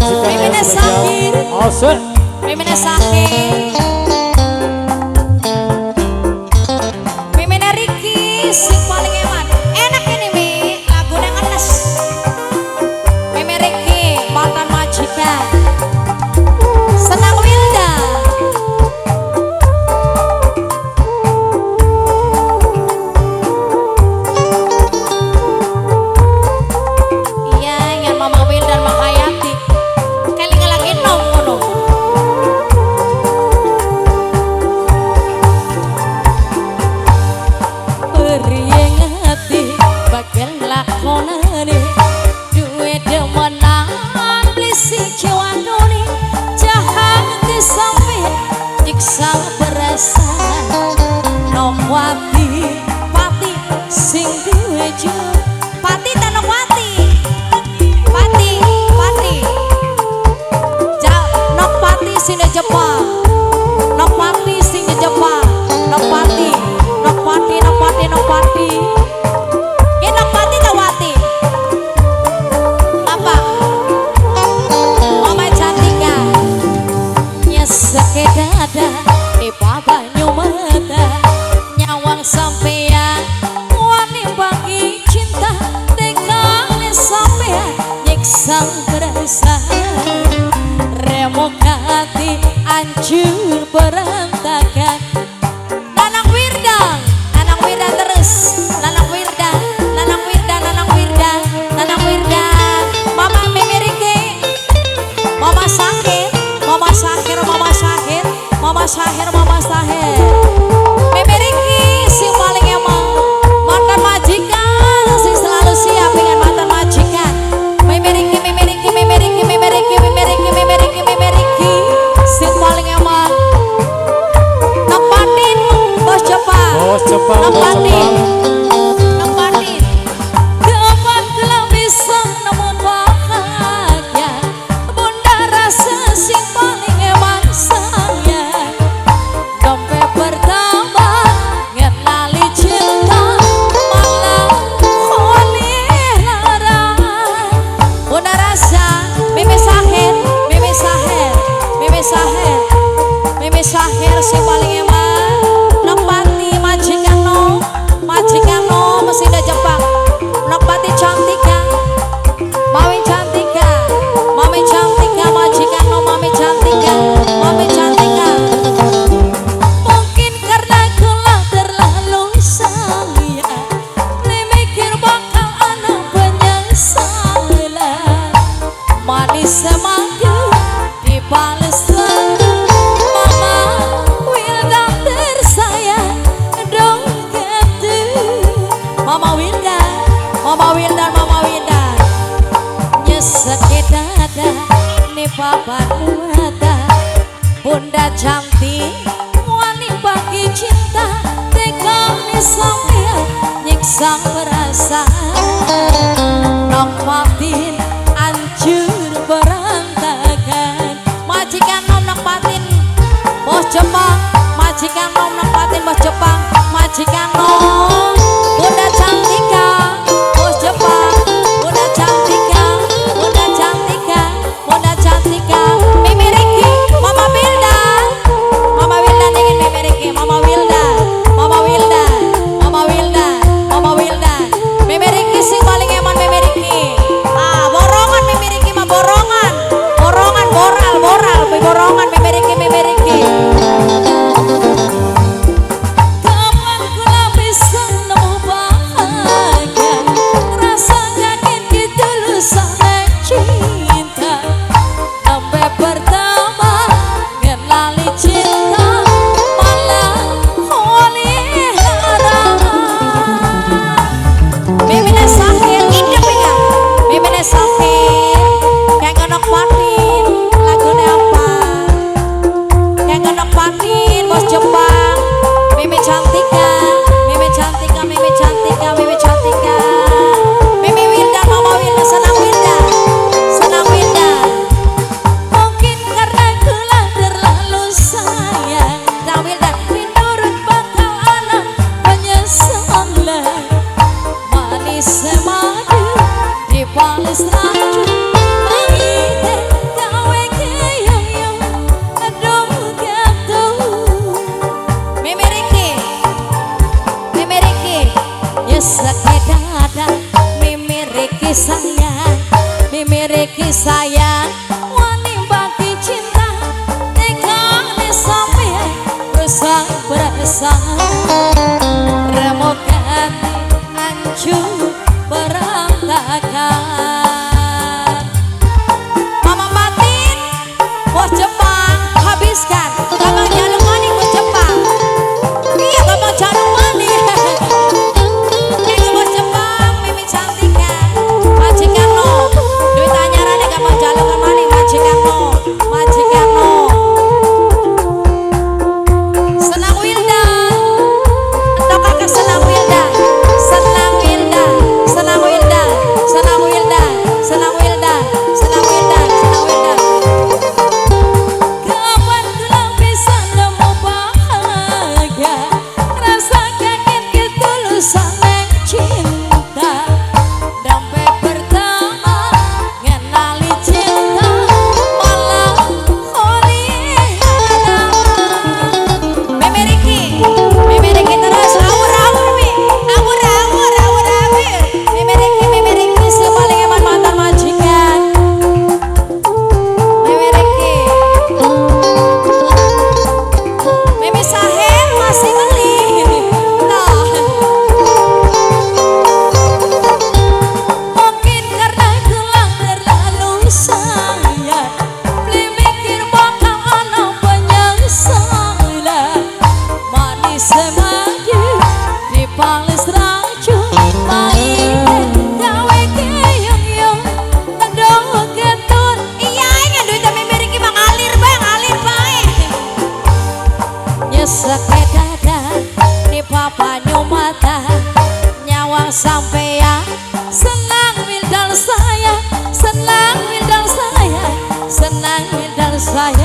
majikan yang spesial. Asik. Mimine sakit. Mimine Riki sing paling eman. Enak ini Mi, lagu yang enes. Mimine Riki mantan majikan. Senang Wilda. Iya, yang Mama Wilda dan Mak Hayati. Kelingan lagi nom ngono. Perieng hati bagian lakonane duwe demenan lisi jiwanone jahat kesampe nyiksa berasa Nokwati pati sing duwe jo pati ta Nokwati pati Nokpati sing Jepang Nokpati sing Jepang Nokpati ya Nokpati Tawati apa Mama Cantika nyesek dada banyu mata nyawang sampean wani bagi cinta tekane sampean nyiksa berasa remuk hati hancur berantakan. Nanang Wirda terus Nanang Wirda Mama Mimi Riki Mama Sahir Mimi Riki sing paling emang mantan majikan sing selalu siap dengan mantan majikan. Mimi Riki sing paling emang Nokpatin bos Jepang Nokpatin Kapan telah bisa nemu bahagia Bunda rasa sing paling emang sayang dompet pertama ngenali cinta malah oleh larang Bunda rasa Mimi Sahir sing paling emang Nokpati majikan no mesin Jepang Nokpati Cantika Mami Cantika majikan no Mami Cantika mungkin karena kulah terlalu sayang mikir bakal anak penyesalan manis semangka dibales Mama Wilda tersayang dong gitu Mama Wilda nyesek dada nih papan mata Bunda cantik wani bagi cinta tekane sampean nyiksa perasaan Nokpatin hancur berantakan majikan Nokpatin bos Jepang majikan Nokpatin bos Jepang majikan Bunda Cantika bos Jepang Bunda Cantika Mimi Riki Mama Wilda dingin Mimi Riki Mama Wilda Mimi Riki sing paling eman Mimi Riki borongan Mimi Riki mah borongan borongan Mimi Riki Kapan kula bisa nemu sayang wani bagi cinta tekane sampean bersang bersang remuk hati hancur berantakan. Mama Batin bos Jepang habiskan Bambang Jaluk Mani bos Jepang. Iya Bambang Jaluk Mani bos Jepang Mimi Cantika majikan no duit anyarane Bambang Jaluk Mani majikan no senang Wilda atau kakak senang Wilda senang Wilda senang Wilda senang Wilda senang Wilda senang Wilda senang Wilda kapan telah bisa nemu bahagia rasa kaget ketulusan yang cinta dampai pertama ngenali cinta malah holiana Memeriki terus awur-awur mi awur-awur Memeriki sepaling eman mantan majikan Memeriki Mimi Saher masih beli nah mungkin karena gelang terlalu sayang beli mikir bakal anak penyesalan manis semadi dipalis racun main gawe keyong-yong aduh ketun iya ingat duitnya Memeriki mang alir bae nyesek dada di papa nyumata nyawang sampean senang wildal saya senang wildal saya senang wildal saya